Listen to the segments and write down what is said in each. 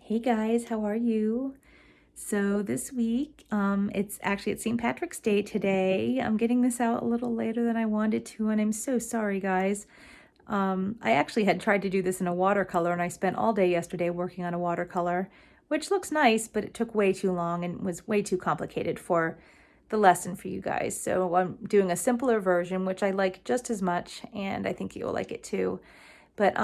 Hey guys, how are you? So this week, it's St. Patrick's Day today. I'm getting this out a little later than I wanted to, and I'm so sorry, guys. I actually had tried to do this in a watercolor, and I spent all day yesterday working on a watercolor, which looks nice, but it took way too long and was way too complicated for the lesson for you guys. So I'm doing a simpler version, which I like just as much, and I think you'll like it too. But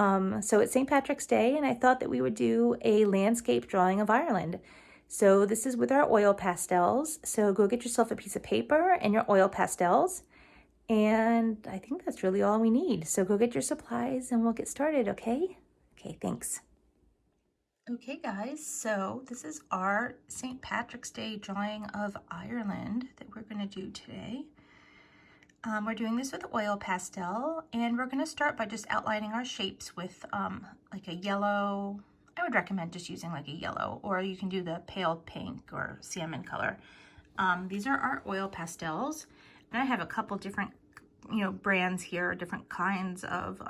so it's St. Patrick's Day, and I thought that we would do a landscape drawing of Ireland. So this is with our oil pastels. So go get yourself a piece of paper and your oil pastels. And I think that's really all we need. So go get your supplies and we'll get started, okay? Okay, thanks. Okay, guys, so this is our St. Patrick's Day drawing of Ireland that we're going to do today. We're doing this with oil pastel, and we're going to start by just outlining our shapes with like a yellow. I would recommend just using like a yellow, or you can do the pale pink or salmon color. These are our oil pastels, and I have a couple different brands here, different kinds of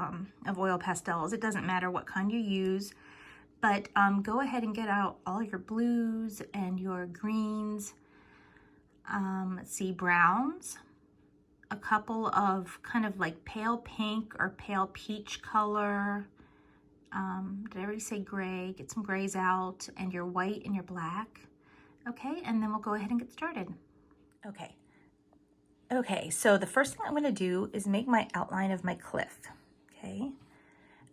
oil pastels. It doesn't matter what kind you use, but go ahead and get out all your blues and your greens. Let's see, browns, a couple of kind of like pale pink or pale peach color. Did I already say gray? Get some grays out, and your white and your black. Okay, and then we'll go ahead and get started. Okay, so the first thing I'm going to do is make my outline of my cliff. Okay, and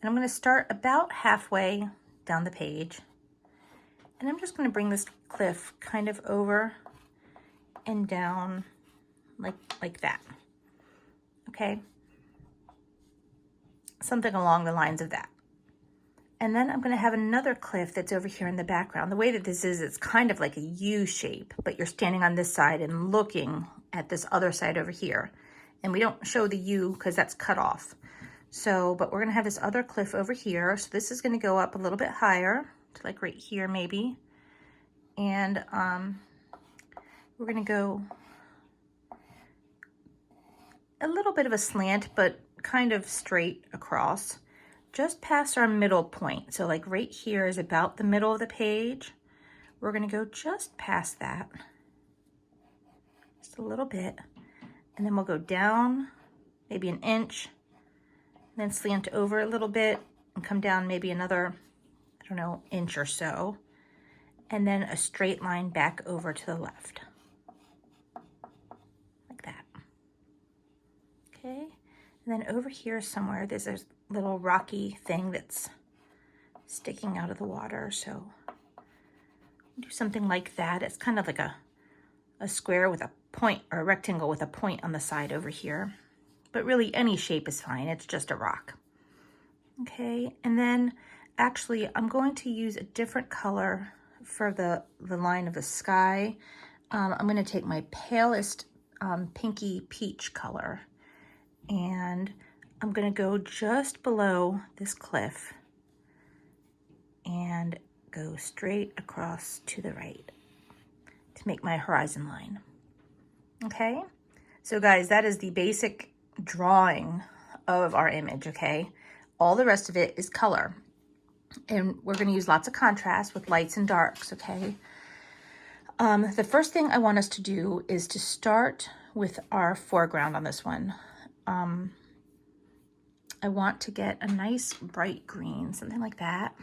I'm going to start about halfway down the page, and I'm just going to bring this cliff kind of over and down like that. Okay, something along the lines of that. And then I'm going to have another cliff that's over here in the background. The way that this is, it's kind of like a U shape, but you're standing on this side and looking at this other side over here. And we don't show the U because that's cut off. So, but we're going to have this other cliff over here. So this is going to go up a little bit higher to like right here maybe. And we're going to go a little bit of a slant, but kind of straight across, just past our middle point. So like right here is about the middle of the page. We're going to go just past that, just a little bit, and then we'll go down maybe an inch, and then slant over a little bit and come down maybe another, I don't know, inch or so, and then a straight line back over to the left. Okay, and then over here somewhere, there's a little rocky thing that's sticking out of the water. So do something like that. It's kind of like a square with a point, or a rectangle with a point on the side over here. But really any shape is fine. It's just a rock. Okay, and then actually I'm going to use a different color for the line of the sky. I'm going to take my palest pinky peach color, and I'm going to go just below this cliff and go straight across to the right to make my horizon line. Okay, so guys, that is the basic drawing of our image. Okay, all the rest of it is color, and we're going to use lots of contrast with lights and darks. Okay, the first thing I want us to do is to start with our foreground on this one. I want to get a nice bright green, something like that.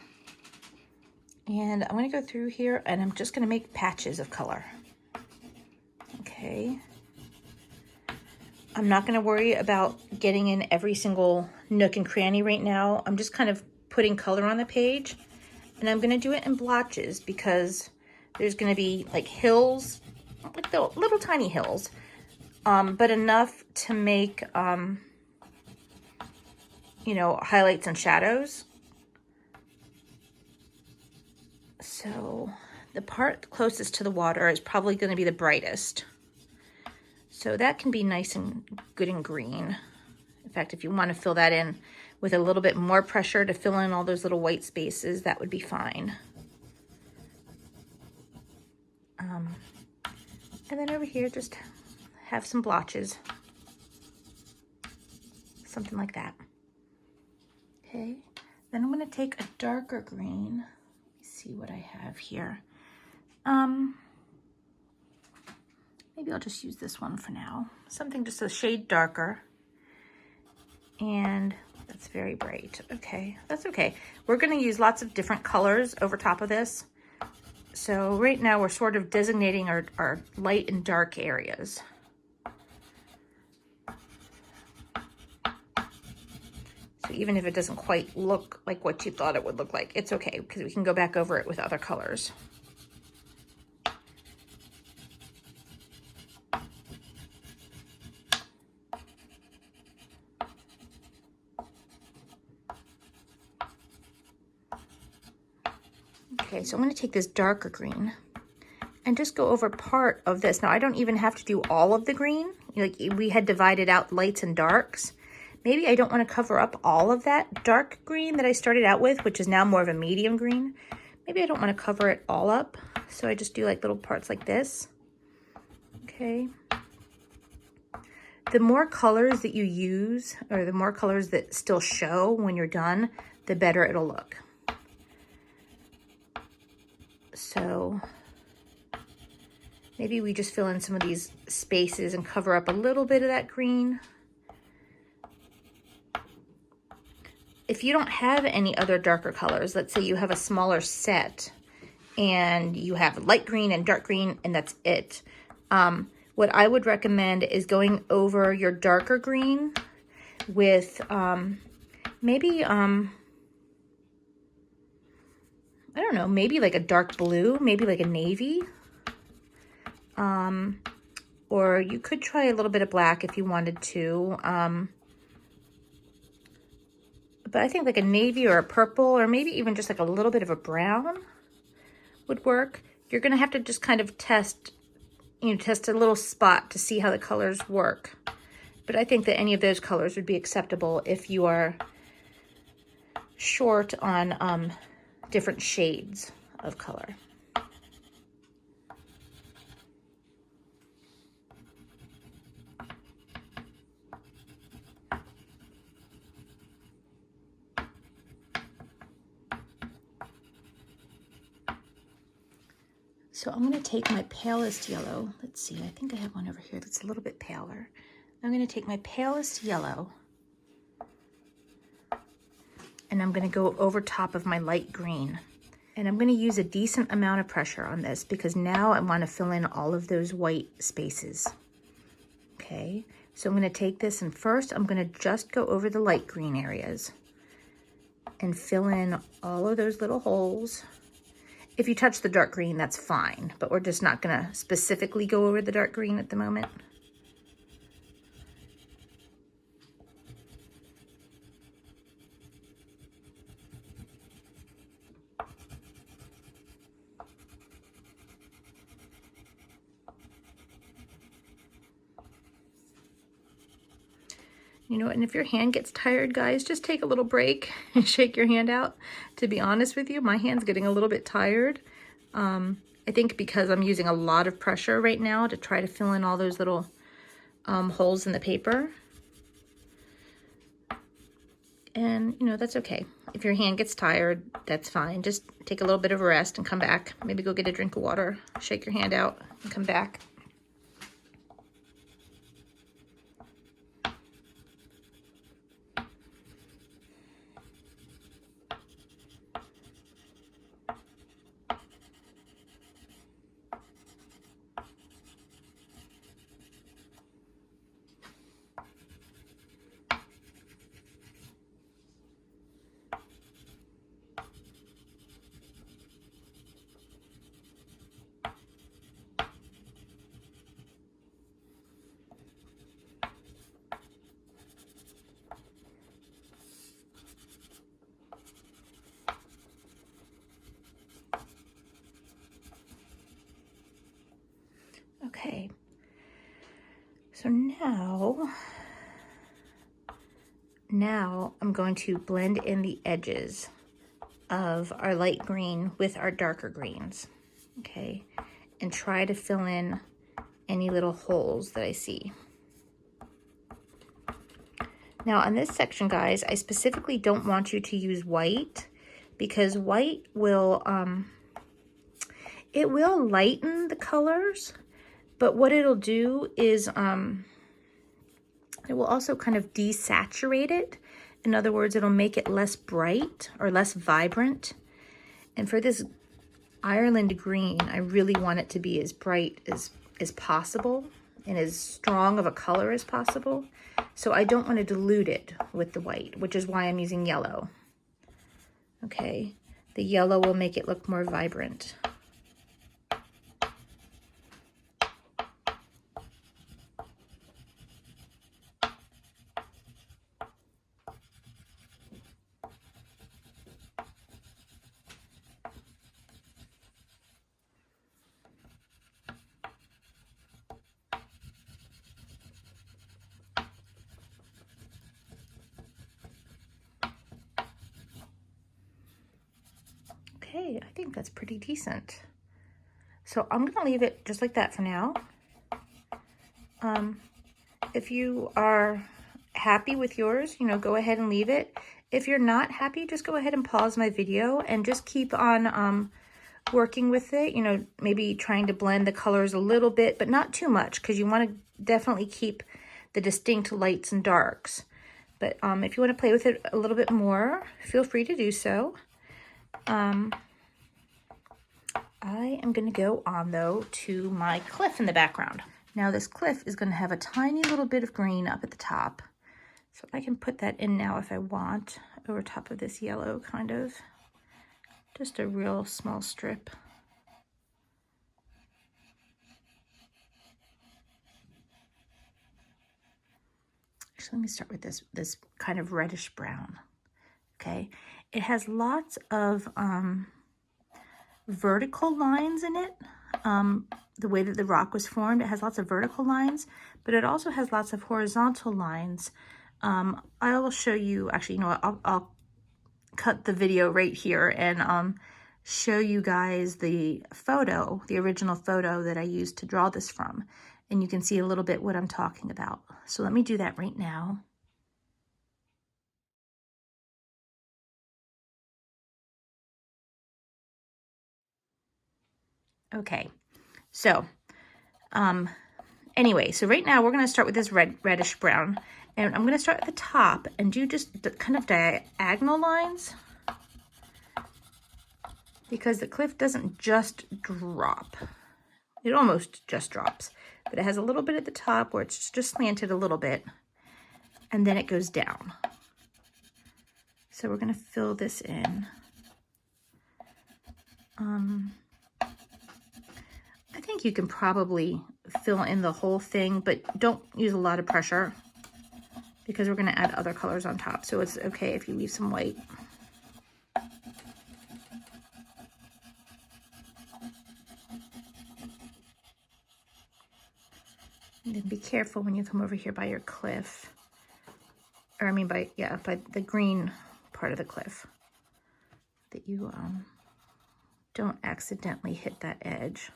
And I'm going to go through here, and I'm just going to make patches of color. Okay. I'm not going to worry about getting in every single nook and cranny right now. I'm just kind of putting color on the page, and I'm going to do it in blotches because there's going to be like hills, like the little tiny hills, but enough to make, highlights and shadows. So the part closest to the water is probably going to be the brightest. So that can be nice and good and green. In fact, if you want to fill that in with a little bit more pressure to fill in all those little white spaces, that would be fine. And then over here, just have some blotches. Something like that. Okay, then I'm going to take a darker green. see what I have here. Maybe I'll just use this one for now. Something just a shade darker. And that's very bright. Okay, that's okay. We're gonna use lots of different colors over top of this. So right now we're sort of designating our light and dark areas. So even if it doesn't quite look like what you thought it would look like, it's okay because we can go back over it with other colors. Okay, so I'm going to take this darker green and just go over part of this. Now, I don't even have to do all of the green. Like we had divided out lights and darks. Maybe I don't want to cover up all of that dark green that I started out with, which is now more of a medium green. Maybe I don't want to cover it all up. So I just do like little parts like this. Okay. The more colors that you use, or the more colors that still show when you're done, the better it'll look. So maybe we just fill in some of these spaces and cover up a little bit of that green. If you don't have any other darker colors, let's say you have a smaller set and you have light green and dark green and that's it. What I would recommend is going over your darker green with maybe, I don't know, maybe like a dark blue, maybe like a navy. Or you could try a little bit of black if you wanted to. But I think like a navy or a purple or maybe even just like a little bit of a brown would work. You're gonna have to just kind of test, test a little spot to see how the colors work. But I think that any of those colors would be acceptable if you are short on different shades of color. So I'm going to take my palest yellow. Let's see, I think I have one over here that's a little bit paler. I'm going to take my palest yellow and I'm going to go over top of my light green. And I'm going to use a decent amount of pressure on this because now I want to fill in all of those white spaces. Okay, so I'm going to take this and first I'm going to just go over the light green areas and fill in all of those little holes. If you touch the dark green, that's fine, but we're just not going to specifically go over the dark green at the moment. And if your hand gets tired, guys, just take a little break and shake your hand out. To be honest with you, my hand's getting a little bit tired. I think because I'm using a lot of pressure right now to try to fill in all those little holes in the paper. And, that's okay. If your hand gets tired, that's fine. Just take a little bit of a rest and come back. Maybe go get a drink of water, shake your hand out, and come back. Okay, so now I'm going to blend in the edges of our light green with our darker greens, okay, and try to fill in any little holes that I see. Now on this section, guys, I specifically don't want you to use white because white will, it will lighten the colors, but what it'll do is it will also kind of desaturate it. In other words, it'll make it less bright or less vibrant. And for this Ireland green, I really want it to be as bright as possible and as strong of a color as possible. So I don't want to dilute it with the white, which is why I'm using yellow. Okay, the yellow will make it look more vibrant. Okay, I think that's pretty decent. So I'm gonna leave it just like that for now. If you are happy with yours, you know, go ahead and leave it. If you're not happy, just go ahead and pause my video and just keep on working with it, you know, maybe trying to blend the colors a little bit, but not too much, because you want to definitely keep the distinct lights and darks. But if you want to play with it a little bit more, feel free to do so. I am going to go on, though, to my cliff in the background. Now, this cliff is going to have a tiny little bit of green up at the top. So I can put that in now if I want, over top of this yellow, kind of. Just a real small strip. Actually, let me start with this kind of reddish brown. Okay, it has lots of vertical lines in it. The way that the rock was formed, it has lots of vertical lines, but it also has lots of horizontal lines. I will show you, actually, you know what, I'll cut the video right here and show you guys the photo, the original photo that I used to draw this from, and you can see a little bit what I'm talking about. So let me do that right now. Okay, so anyway, so right now we're going to start with this reddish brown, and I'm going to start at the top and do just the kind of diagonal lines, because the cliff doesn't just drop. It almost just drops, but it has a little bit at the top where it's just slanted a little bit, and then it goes down. So we're going to fill this in. I think you can probably fill in the whole thing, but don't use a lot of pressure because we're going to add other colors on top. So it's okay if you leave some white. And then be careful when you come over here by your cliff. Or I mean by the green part of the cliff, that you don't accidentally hit that edge.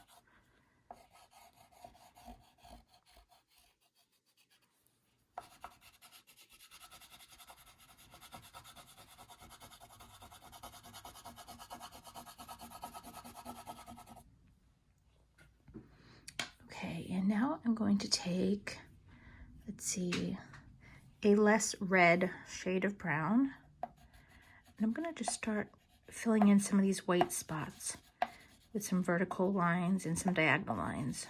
Okay, and now I'm going to take, let's see, a less red shade of brown. And I'm going to just start filling in some of these white spots with some vertical lines and some diagonal lines.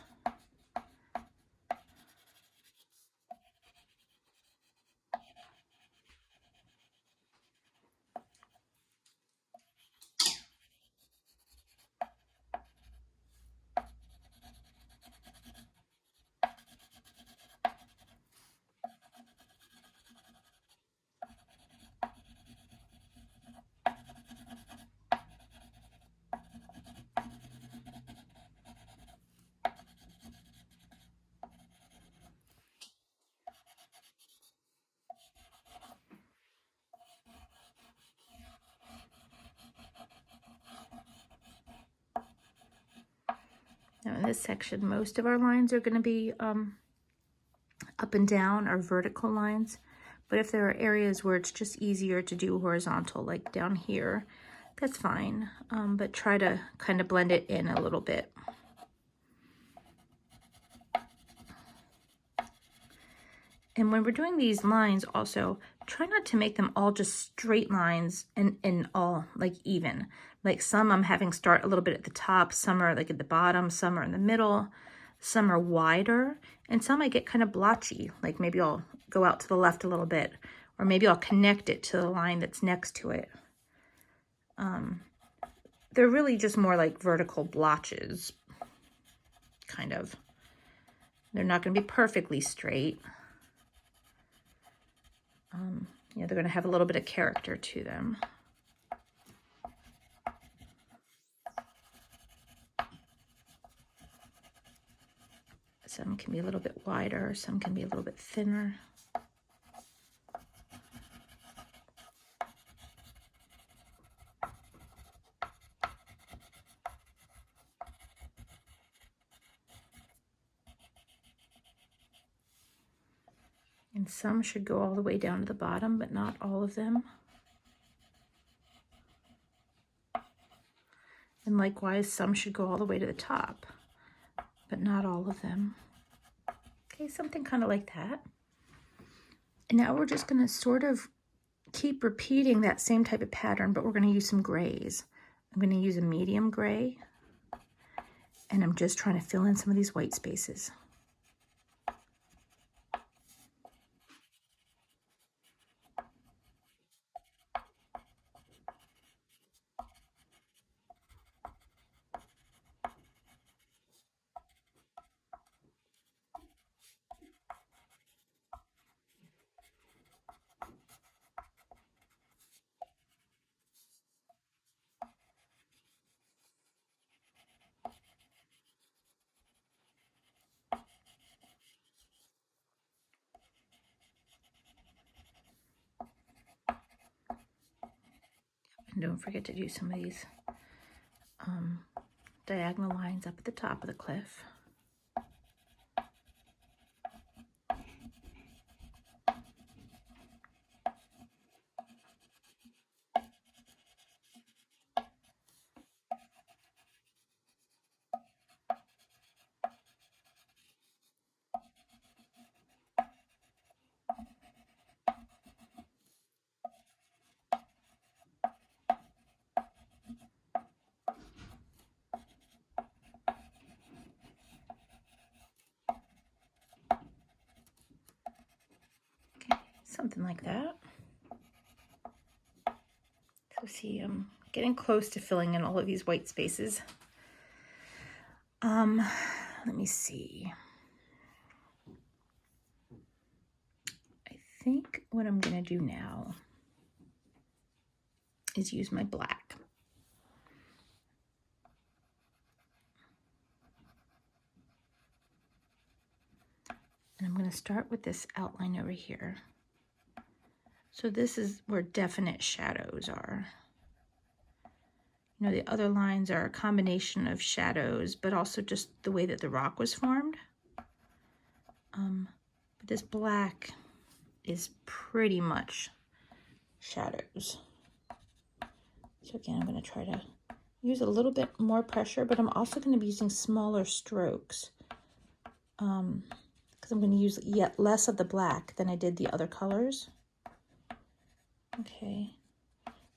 Now in this section, most of our lines are going to be up and down, or vertical lines. But if there are areas where it's just easier to do horizontal, like down here, That's fine, but try to kind of blend it in a little bit. And when we're doing these lines also, try not to make them all just straight lines and all like even. Like some I'm having start a little bit at the top, some are like at the bottom, some are in the middle, some are wider, and some I get kind of blotchy. Like maybe I'll go out to the left a little bit, or maybe I'll connect it to the line that's next to it. They're really just more like vertical blotches, kind of. They're not going to be perfectly straight. Yeah, they're going to have a little bit of character to them. Some can be a little bit wider, some can be a little bit thinner. And some should go all the way down to the bottom, but not all of them. And likewise, some should go all the way to the top, but not all of them. Okay, something kind of like that. And now we're just going to sort of keep repeating that same type of pattern, but we're going to use some grays. I'm going to use a medium gray, and I'm just trying to fill in some of these white spaces. And don't forget to do some of these diagonal lines up at the top of the cliff. Something like that. So see, I'm getting close to filling in all of these white spaces. Let me see. I think what I'm gonna do now is use my black. And I'm gonna start with this outline over here. So this is where definite shadows are. You know, the other lines are a combination of shadows, but also just the way that the rock was formed. But this black is pretty much shadows. So again, I'm going to try to use a little bit more pressure, but I'm also going to be using smaller strokes because I'm going to use yet less of the black than I did the other colors. Okay,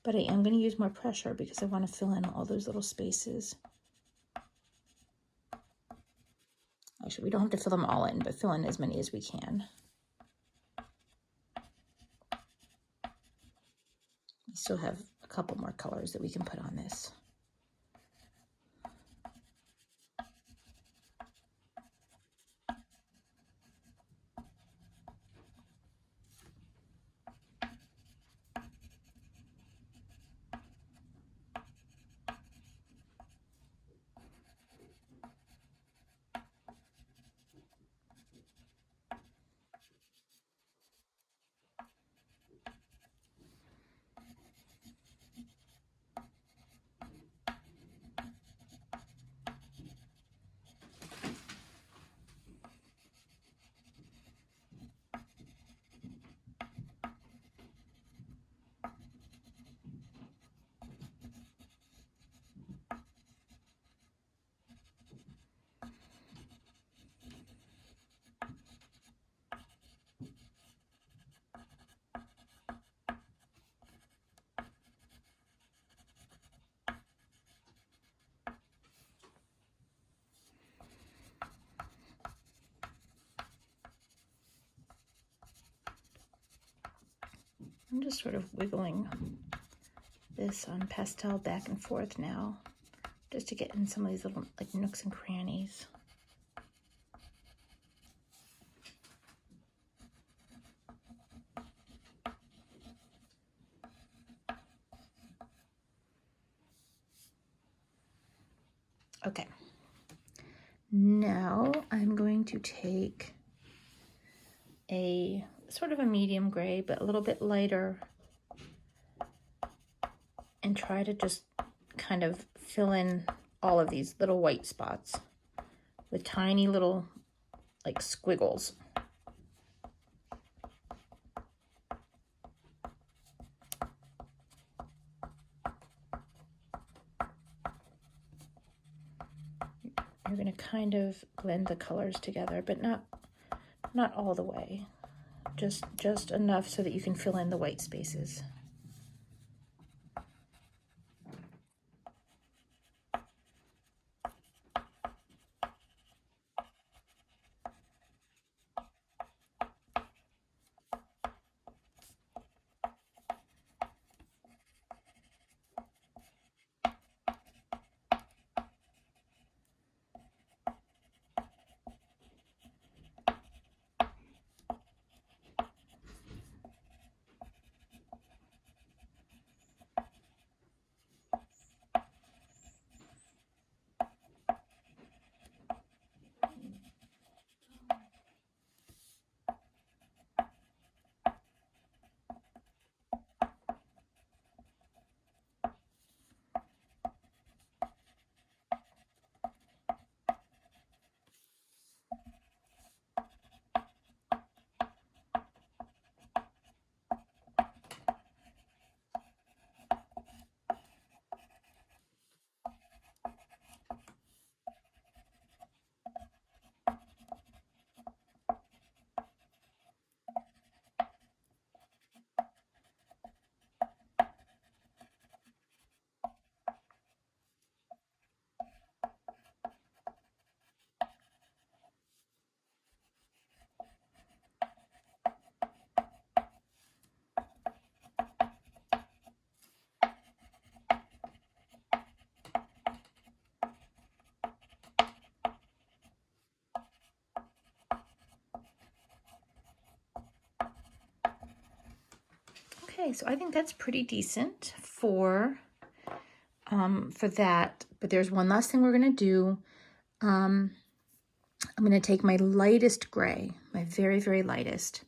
but I am going to use more pressure because I want to fill in all those little spaces. Actually, we don't have to fill them all in, but fill in as many as we can. We still have a couple more colors that we can put on this. I'm just sort of wiggling this pastel back and forth now, just to get in some of these little like nooks and crannies. Okay, now I'm going to take a sort of a medium gray, but a little bit lighter, and try to just kind of fill in all of these little white spots with tiny little like squiggles. You're going to kind of blend the colors together, but not all the way. Just enough so that you can fill in the white spaces. Okay, so I think that's pretty decent for that. But there's one last thing we're gonna do. I'm gonna take my lightest gray, my very, very lightest,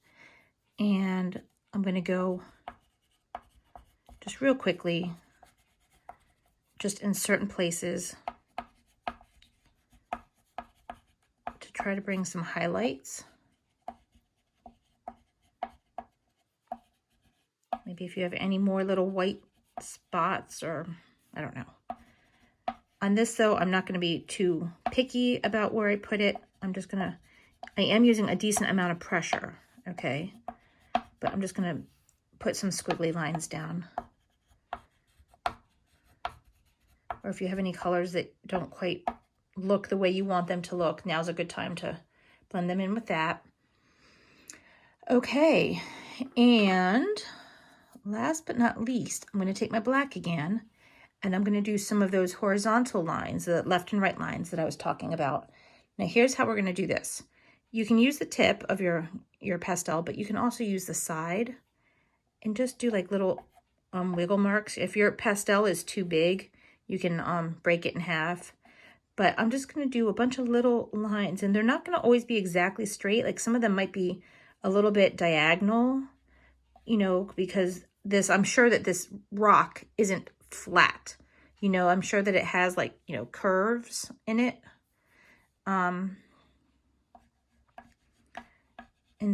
and I'm gonna go just real quickly, just in certain places to try to bring some highlights. Maybe if you have any more little white spots, or I don't know. On this though, I'm not gonna be too picky about where I put it. I am using a decent amount of pressure, okay? But I'm just gonna put some squiggly lines down. Or if you have any colors that don't quite look the way you want them to look, now's a good time to blend them in with that. Okay, and last but not least, I'm going to take my black again, and I'm going to do some of those horizontal lines, the left and right lines that I was talking about. Now here's how we're going to do this. You can use the tip of your pastel, but you can also use the side and just do like little wiggle marks. If your pastel is too big, you can break it in half. But I'm just going to do a bunch of little lines, and they're not going to always be exactly straight. Like some of them might be a little bit diagonal, you know, because I'm sure that this rock isn't flat. You know, I'm sure that it has like, you know, curves in it. And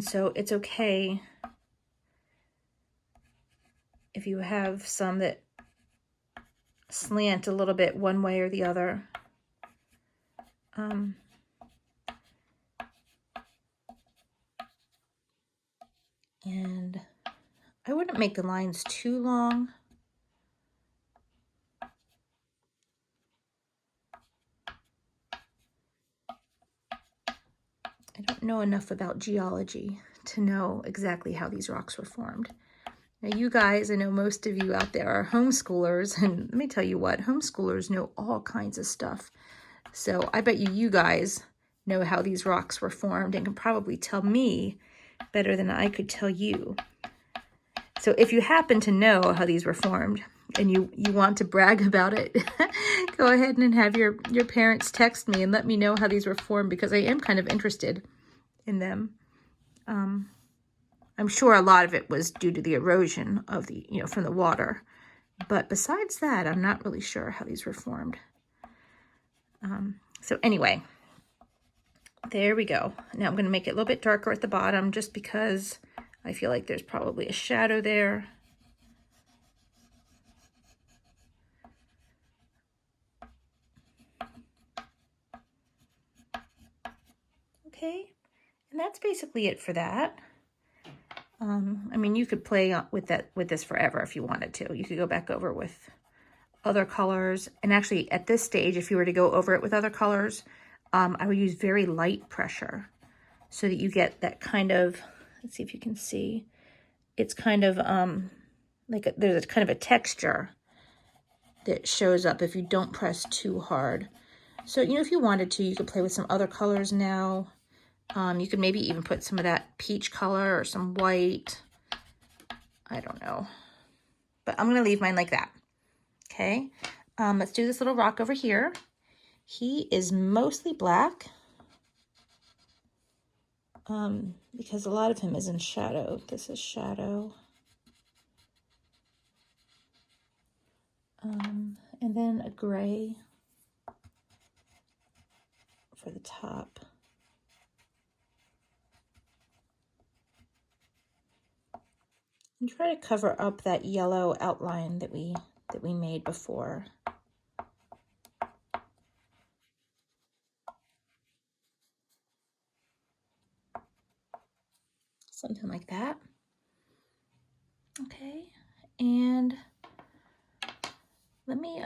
so it's okay if you have some that slant a little bit one way or the other. And I wouldn't make the lines too long. I don't know enough about geology to know exactly how these rocks were formed. Now you guys, I know most of you out there are homeschoolers, and let me tell you what, homeschoolers know all kinds of stuff. So I bet you guys know how these rocks were formed and can probably tell me better than I could tell you. So if you happen to know how these were formed and you want to brag about it, go ahead and have your parents text me and let me know how these were formed, because I am kind of interested in them. I'm sure a lot of it was due to the erosion of the, from the water. But besides that, I'm not really sure how these were formed. So anyway, there we go. Now I'm going to make it a little bit darker at the bottom just because I feel like there's probably a shadow there. Okay, and that's basically it for that. I mean, you could play with this forever if you wanted to. You could go back over with other colors. And actually, at this stage, if you were to go over it with other colors, I would use very light pressure so that you get that kind of, let's see if you can see, it's kind of there's a kind of a texture that shows up if you don't press too hard. So, if you wanted to, you could play with some other colors now. You could maybe even put some of that peach color or some white. I don't know. But I'm going to leave mine like that. Okay. Let's do this little rock over here. He is mostly black because a lot of him is in shadow. This is shadow. And then a gray for the top. And try to cover up that yellow outline that we made before. Something like that. Okay, and let me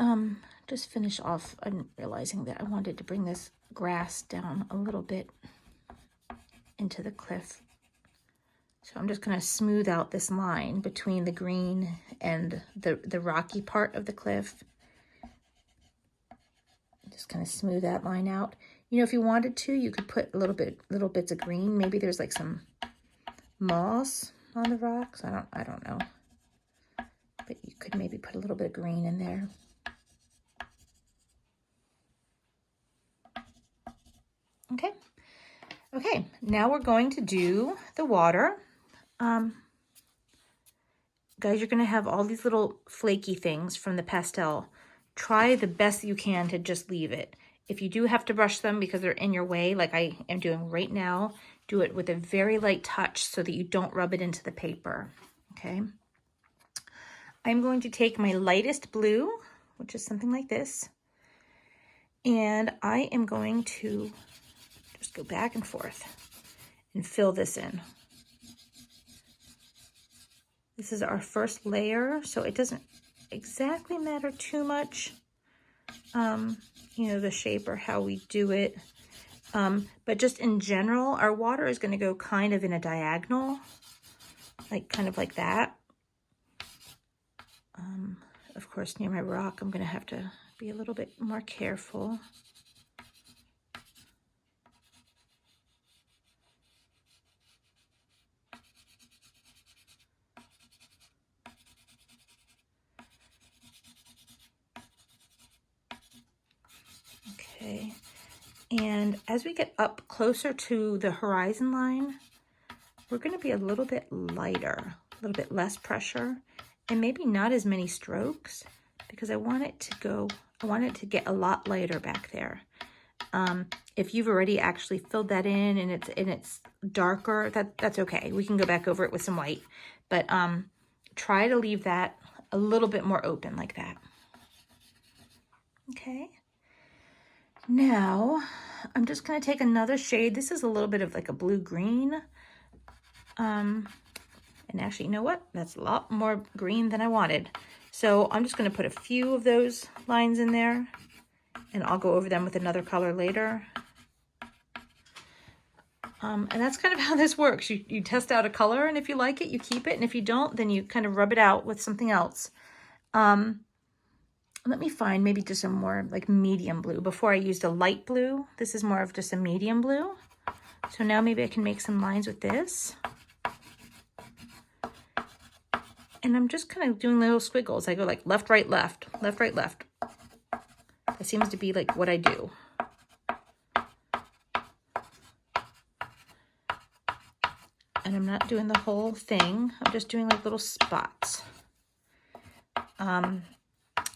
just finish off. I'm realizing that I wanted to bring this grass down a little bit into the cliff. So I'm just going to smooth out this line between the green and the rocky part of the cliff. Just kind of smooth that line out. If you wanted to, you could put little bits of green. Maybe there's like some moss on the rocks. I don't know. But you could maybe put a little bit of green in there. Okay. Okay, now we're going to do the water. Guys, you're going to have all these little flaky things from the pastel. Try the best you can to just leave it. If you do have to brush them because they're in your way, like I am doing right now, do it with a very light touch so that you don't rub it into the paper, okay? I'm going to take my lightest blue, which is something like this, and I am going to just go back and forth and fill this in. This is our first layer, so it doesn't exactly matter too much, the shape or how we do it. But just in general, our water is going to go kind of in a diagonal, kind of like that. Of course, near my rock, I'm going to have to be a little bit more careful. Okay, and as we get up closer to the horizon line, we're going to be a little bit lighter, a little bit less pressure, and maybe not as many strokes, because I want it to get a lot lighter back there. If you've already actually filled that in and it's darker, that's okay. We can go back over it with some white, but try to leave that a little bit more open like that. Okay. Now, I'm just going to take another shade. This is a little bit of like a blue-green. And actually, you know what? That's a lot more green than I wanted. So I'm just going to put a few of those lines in there, and I'll go over them with another color later. And that's kind of how this works. You test out a color, and if you like it, you keep it. And if you don't, then you kind of rub it out with something else. Let me find maybe just a more like medium blue. Before I used a light blue. This is more of just a medium blue. So now maybe I can make some lines with this. And I'm just kind of doing little squiggles. I go like left, right, left, left, right, left. That seems to be like what I do. And I'm not doing the whole thing. I'm just doing like little spots.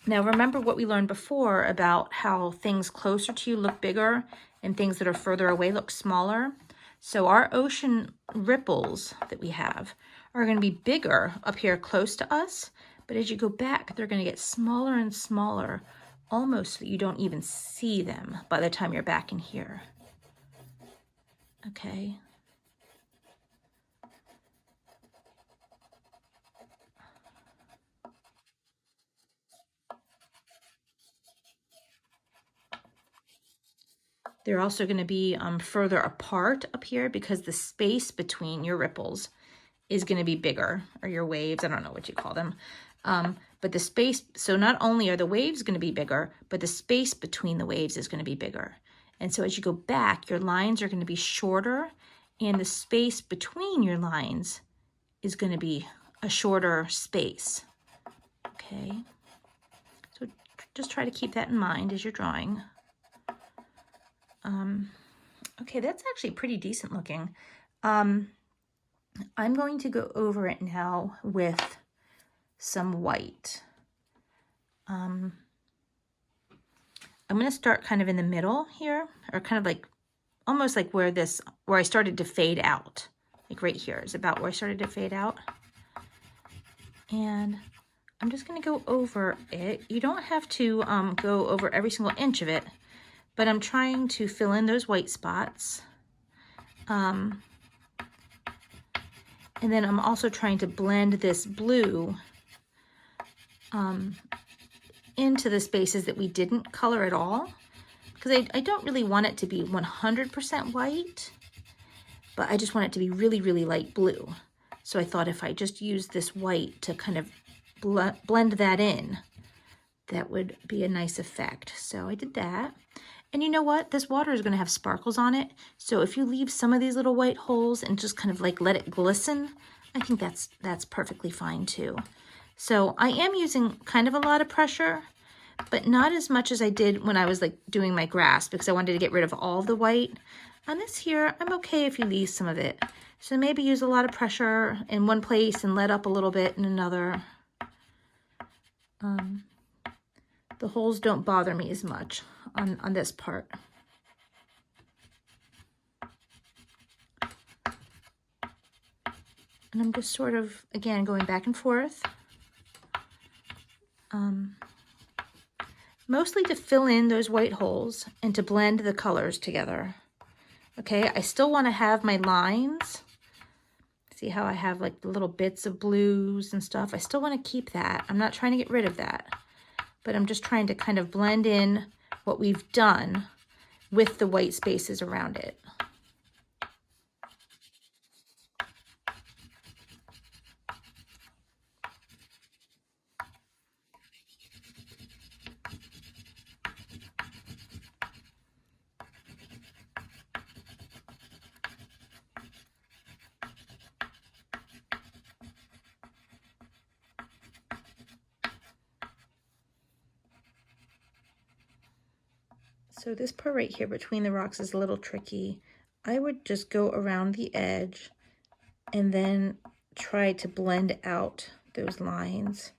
Now remember what we learned before about how things closer to you look bigger and things that are further away look smaller. So our ocean ripples that we have are going to be bigger up here close to us, but as you go back, they're going to get smaller and smaller, almost so that you don't even see them by the time you're back in here. Okay. They're also going to be further apart up here because the space between your ripples is going to be bigger, or your waves, I don't know what you call them. But the space, so not only are the waves going to be bigger, but the space between the waves is going to be bigger. And so as you go back, your lines are going to be shorter, and the space between your lines is going to be a shorter space. Okay, so just try to keep that in mind as you're drawing. Okay, that's actually pretty decent looking. I'm going to go over it now with some white. I'm going to start kind of in the middle here, or kind of like, almost like where I started to fade out. Like right here is about where I started to fade out. And I'm just going to go over it. You don't have to go over every single inch of it, but I'm trying to fill in those white spots. And then I'm also trying to blend this blue into the spaces that we didn't color at all. Because I don't really want it to be 100% white, but I just want it to be really, really light blue. So I thought if I just use this white to kind of blend that in, that would be a nice effect. So I did that. And you know what? This water is going to have sparkles on it. So if you leave some of these little white holes and just kind of like let it glisten, I think that's perfectly fine too. So I am using kind of a lot of pressure, but not as much as I did when I was like doing my grass, because I wanted to get rid of all of the white. On this here, I'm okay if you leave some of it. So maybe use a lot of pressure in one place and let up a little bit in another. The holes don't bother me as much on this part. And I'm just sort of, again, going back and forth. Mostly to fill in those white holes and to blend the colors together. Okay, I still want to have my lines. See how I have like the little bits of blues and stuff? I still want to keep that. I'm not trying to get rid of that, but I'm just trying to kind of blend in what we've done with the white spaces around it. So this part right here between the rocks is a little tricky. I would just go around the edge and then try to blend out those lines.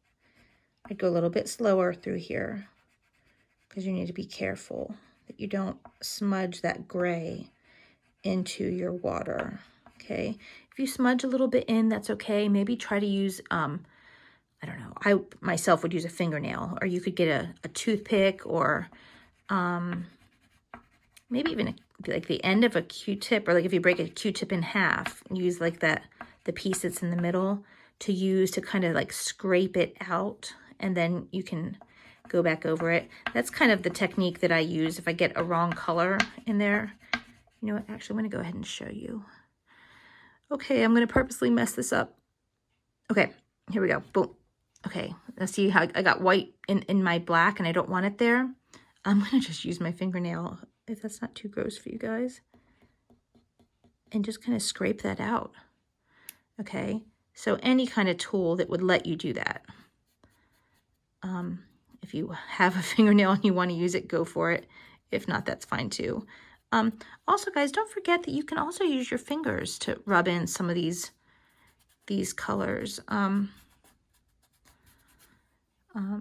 I'd go a little bit slower through here because you need to be careful that you don't smudge that gray into your water, okay? If you smudge a little bit in, that's okay. Maybe try to use, I don't know, I myself would use a fingernail, or you could get a toothpick, or maybe even like the end of a Q-tip, or like if you break a Q-tip in half, use like the piece that's in the middle to use to kind of like scrape it out, and then you can go back over it. That's kind of the technique that I use if I get a wrong color in there. You know what, actually I'm gonna go ahead and show you. Okay, I'm gonna purposely mess this up. Okay, here we go, boom. Okay, now see how I got white in my black and I don't want it there? I'm gonna just use my fingernail, if that's not too gross for you guys, and just kind of scrape that out. Okay, so any kind of tool that would let you do that. If you have a fingernail and you want to use it, go for it. If not, that's fine too. Also, guys, don't forget that you can also use your fingers to rub in some of these colors. You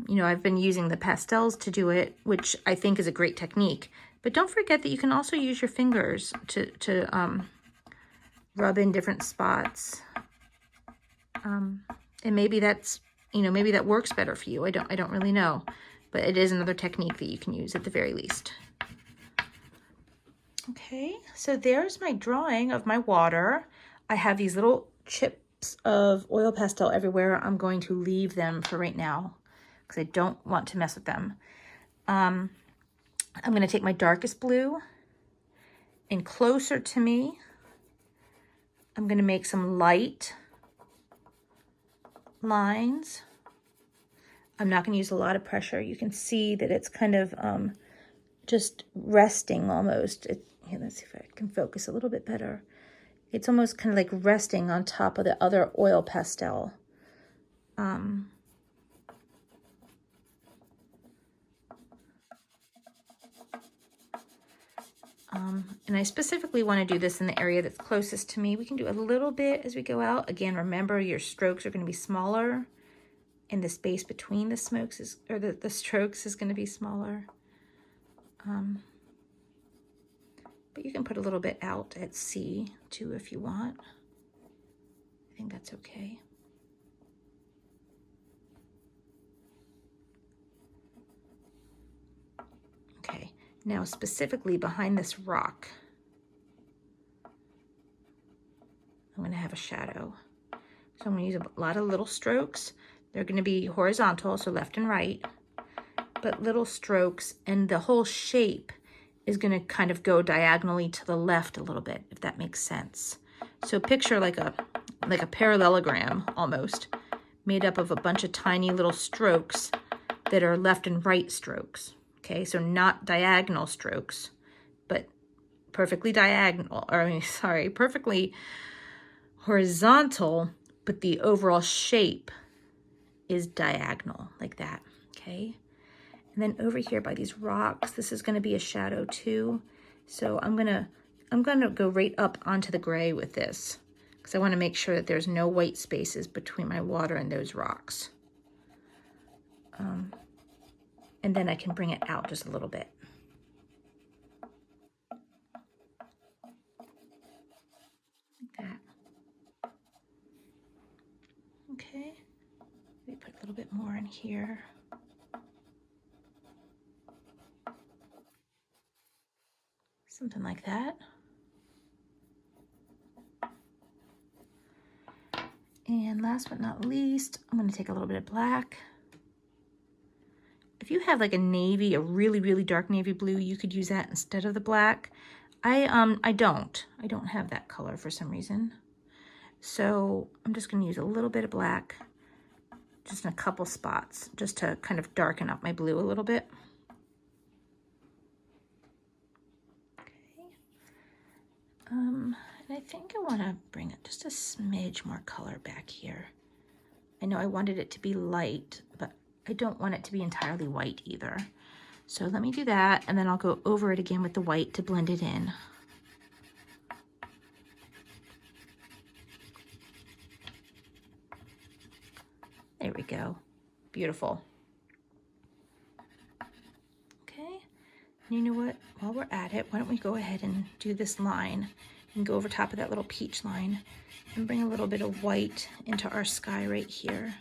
know, I've been using the pastels to do it, which I think is a great technique. But don't forget that you can also use your fingers to rub in different spots. And maybe that's, you know, maybe that works better for you. I don't really know, but it is another technique that you can use at the very least. Okay, so there's my drawing of my water. I have these little chips of oil pastel everywhere. I'm going to leave them for right now because I don't want to mess with them. I'm going to take my darkest blue and closer to me, I'm going to make some light lines. I'm not going to use a lot of pressure. You can see that it's kind of just resting almost. Here, let's see if I can focus a little bit better. It's almost kind of like resting on top of the other oil pastel. And I specifically want to do this in the area that's closest to me. We can do a little bit as we go out. Again, remember your strokes are going to be smaller, and the space between the smokes is, or the strokes is going to be smaller. But you can put a little bit out at C too if you want. I think that's okay. Okay, now specifically behind this rock, I'm going to have a shadow. So I'm going to use a lot of little strokes. They're going to be horizontal, so left and right, but little strokes, and the whole shape is going to kind of go diagonally to the left a little bit, if that makes sense. So picture like a parallelogram almost, made up of a bunch of tiny little strokes that are left and right strokes. Okay, so not diagonal strokes, but perfectly diagonal, or I mean, sorry, perfectly horizontal, but the overall shape is diagonal like that, okay? And then over here by these rocks, this is gonna be a shadow too. So I'm gonna go right up onto the gray with this because I wanna make sure that there's no white spaces between my water and those rocks. And then I can bring it out just a little bit. Like that. Okay, we put a little bit more in here. Something like that. And last but not least, I'm going to take a little bit of black. If you have like a navy, a really, really dark navy blue, you could use that instead of the black. I don't have that color for some reason. So I'm just going to use a little bit of black, just in a couple spots, just to kind of darken up my blue a little bit. And I think I want to bring it just a smidge more color back here. I know I wanted it to be light, but I don't want it to be entirely white either. So let me do that, and then I'll go over it again with the white to blend it in. There we go. Beautiful. Okay, and you know what? While we're at it, why don't we go ahead and do this line and go over top of that little peach line and bring a little bit of white into our sky right here.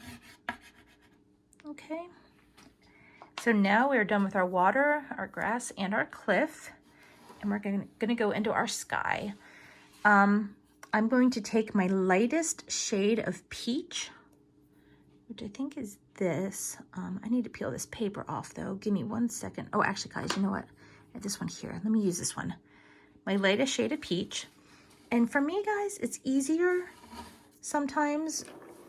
Okay, so now we're done with our water, our grass, and our cliff, and we're gonna go into our sky. I'm going to take my lightest shade of peach, which I think is this. I need to peel this paper off though. Give me 1 second. Oh, actually guys, you know what? I have this one here. Let me use this one. my lightest shade of peach. And for me, guys, it's easier sometimes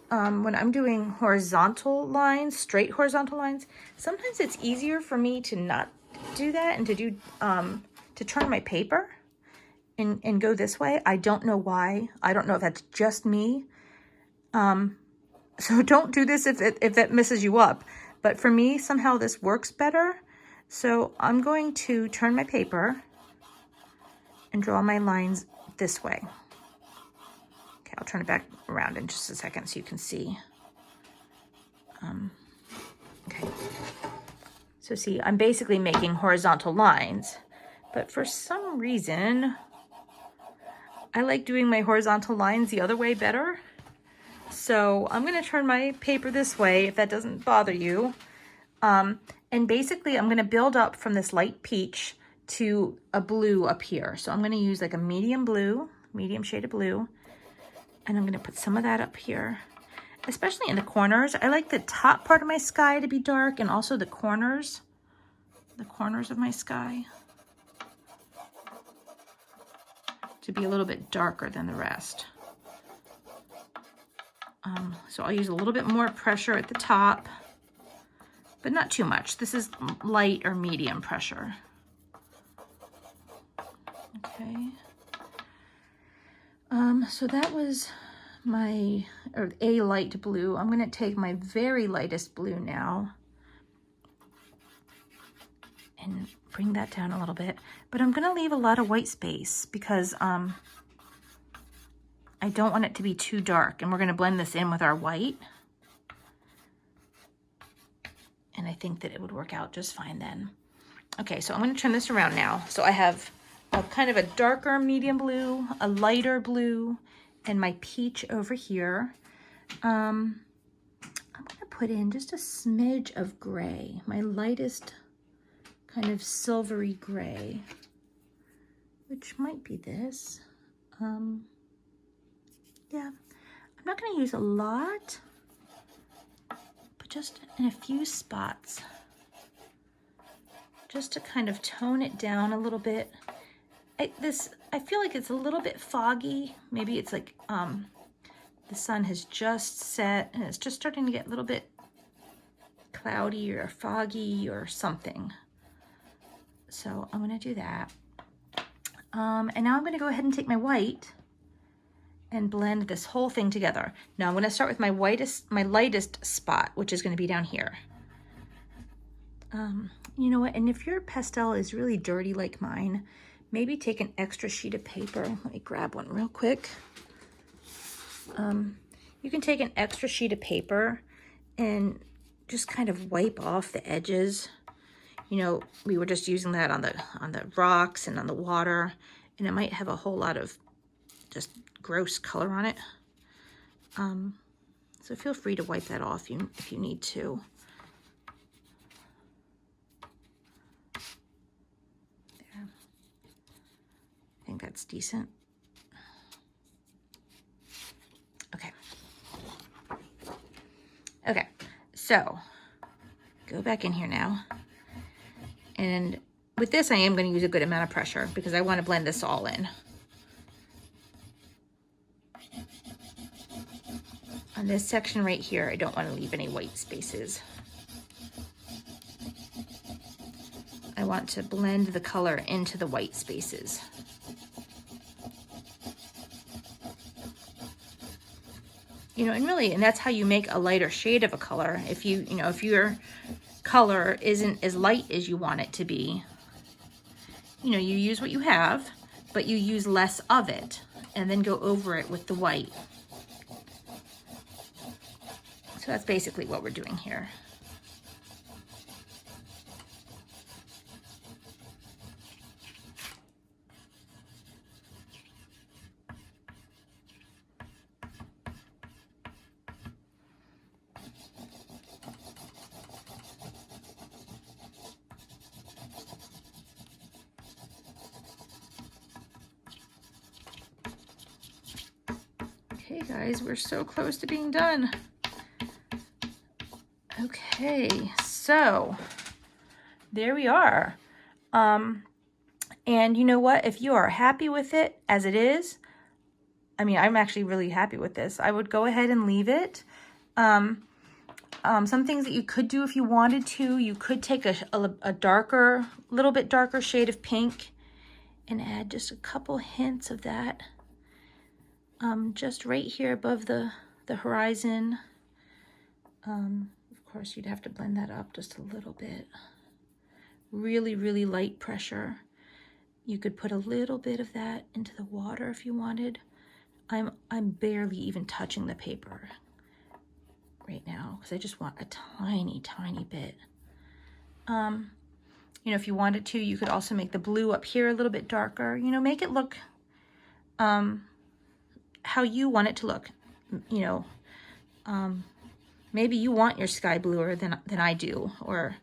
when I'm doing horizontal lines, straight horizontal lines. Sometimes it's easier for me to not do that and to do to turn my paper and go this way. I don't know why. I don't know if that's just me. So don't do this if that messes you up. But for me, somehow this works better. So I'm going to turn my paper and draw my lines this way. Okay, I'll turn it back around in just a second so you can see. Okay. So see, I'm basically making horizontal lines, but for some reason, I like doing my horizontal lines the other way better. So I'm gonna turn my paper this way if that doesn't bother you. And basically I'm gonna build up from this light peach to a blue up here. So I'm gonna use like a medium blue, medium shade of blue, and I'm gonna put some of that up here, especially in the corners. I like the top part of my sky to be dark and also the corners of my sky to be a little bit darker than the rest. So I'll use a little bit more pressure at the top, but not too much. This is light or medium pressure. Okay. So that was my, or a light blue. I'm gonna take my very lightest blue now and bring that down a little bit, but I'm gonna leave a lot of white space because I don't want it to be too dark, and we're gonna blend this in with our white. And I think that it would work out just fine then. Okay, so I'm gonna turn this around now. So I have a kind of a darker medium blue, a lighter blue, and my peach over here. I'm gonna put in just a smidge of gray, my lightest kind of silvery gray, which might be this. Yeah, I'm not gonna use a lot, but just in a few spots, just to kind of tone it down a little bit. I feel like it's a little bit foggy. Maybe it's like the sun has just set and it's just starting to get a little bit cloudy or foggy or something. So I'm gonna do that. And now I'm gonna go ahead and take my white and blend this whole thing together. Now I'm gonna start with my lightest spot, which is gonna be down here. You know what, and if your pastel is really dirty like mine, maybe take an extra sheet of paper. Let me grab one real quick. You can take an extra sheet of paper and just kind of wipe off the edges. You know, we were just using that on the rocks and on the water, and it might have a whole lot of just gross color on it. So feel free to wipe that off if you need to. There. I think that's decent. Okay. Okay, so go back in here now. And with this, I am going to use a good amount of pressure because I want to blend this all in. On this section right here, I don't want to leave any white spaces. I want to blend the color into the white spaces. You know, and that's how you make a lighter shade of a color. If if your color isn't as light as you want it to be, you use what you have, but you use less of it and then go over it with the white. So that's basically what we're doing here. Okay, guys, we're so close to being done. Okay, so there we are. And you know what? If you are happy with it as it is, I mean, I'm actually really happy with this. I would go ahead and leave it. Some things that you could do if you wanted to, you could take a darker, little bit darker shade of pink and add just a couple hints of that. Just right here above the horizon. Of course, you'd have to blend that up just a little bit. Really, really light pressure. You could put a little bit of that into the water if you wanted. I'm barely even touching the paper right now because I just want a tiny, tiny bit. You know, if you wanted to, you could also make the blue up here a little bit darker. You know, make it look how you want it to look. You know, maybe you want your sky bluer than I do, or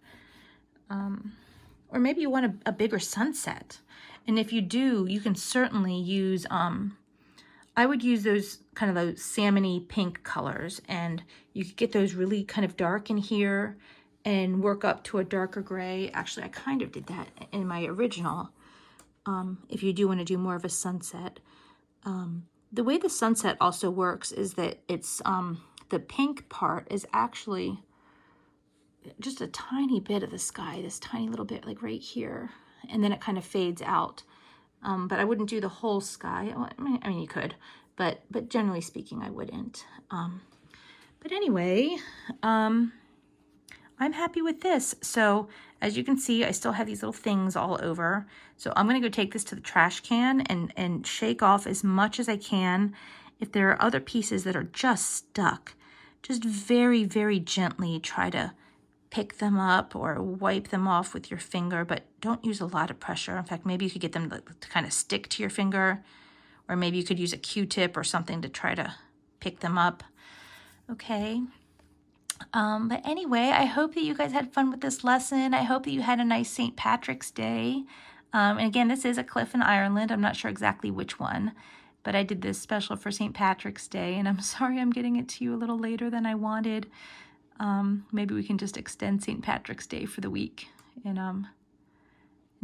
maybe you want a bigger sunset. And if you do, you can certainly use, I would use those kind of those salmony pink colors, and you could get those really kind of dark in here and work up to a darker gray. Actually, I kind of did that in my original. If you do want to do more of a sunset. The way the sunset also works is that it's, the pink part is actually just a tiny bit of the sky, this tiny little bit like right here, and then it kind of fades out. But I wouldn't do the whole sky. I mean, you could, but generally speaking, I wouldn't. But anyway, I'm happy with this. So as you can see, I still have these little things all over. So I'm gonna go take this to the trash can and shake off as much as I can. If there are other pieces that are just stuck, just very, very gently try to pick them up or wipe them off with your finger, but don't use a lot of pressure. In fact, maybe you could get them to kind of stick to your finger, or maybe you could use a Q-tip or something to try to pick them up. Okay. But anyway, I hope that you guys had fun with this lesson. I hope that you had a nice St. Patrick's Day. And again, this is a cliff in Ireland. I'm not sure exactly which one, but I did this special for St. Patrick's Day, and I'm sorry I'm getting it to you a little later than I wanted. Maybe we can just extend St. Patrick's Day for the week and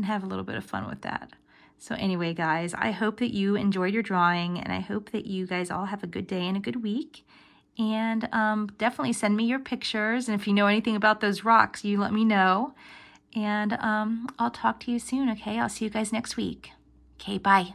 have a little bit of fun with that. So anyway, guys, I hope that you enjoyed your drawing, and I hope that you guys all have a good day and a good week. And definitely send me your pictures. And if you know anything about those rocks, you let me know. And I'll talk to you soon, okay? I'll see you guys next week. Okay, bye.